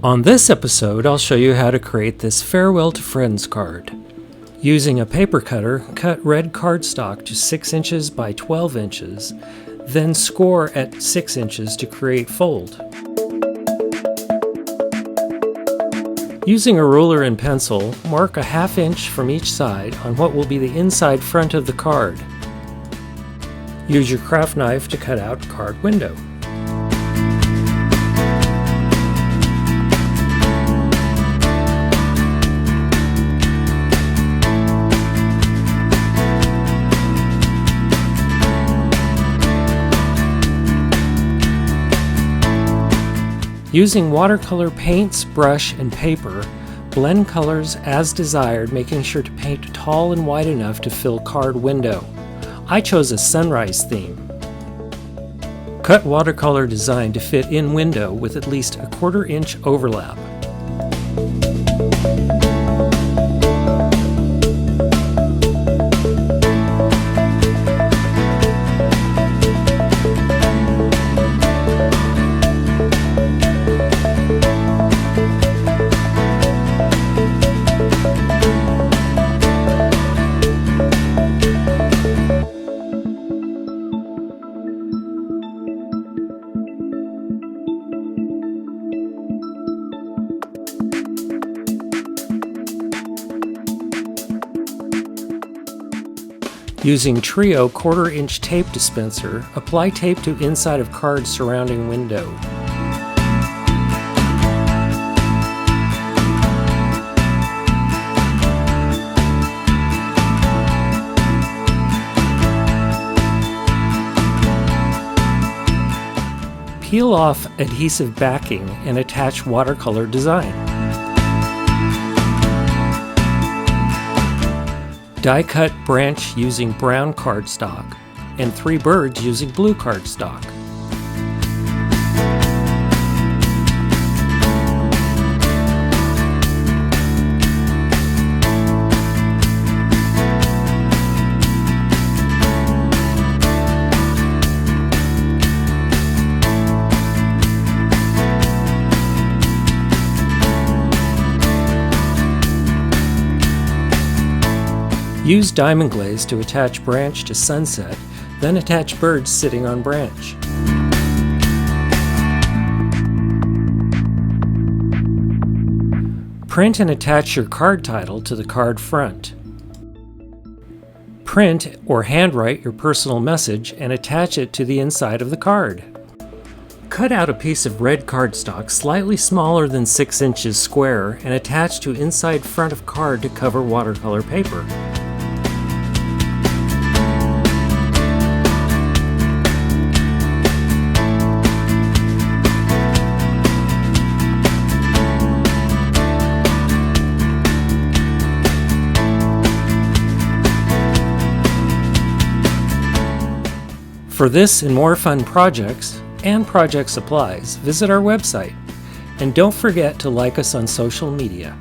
On this episode, I'll show you how to create this Farewell to Friends card. Using a paper cutter, cut red cardstock to 6 inches by 12 inches, then score at 6 inches to create fold. Using a ruler and pencil, mark a ½ inch from each side on what will be the inside front of the card. Use your craft knife to cut out card window. Using watercolor paints, brush, and paper, blend colors as desired, making sure to paint tall and wide enough to fill card window. I chose a sunrise theme. Cut watercolor design to fit in window with at least a ¼ inch overlap. Using Trio ¼ inch tape dispenser, apply tape to inside of card surrounding window. Peel off adhesive backing and attach watercolor design. Die-cut branch using brown cardstock, and 3 birds using blue cardstock. Use diamond glaze to attach branch to sunset, then attach birds sitting on branch. Print and attach your card title to the card front. Print or handwrite your personal message and attach it to the inside of the card. Cut out a piece of red cardstock slightly smaller than 6 inches square and attach to inside front of card to cover watercolor paper. For this and more fun projects and project supplies, visit our website. And don't forget to like us on social media.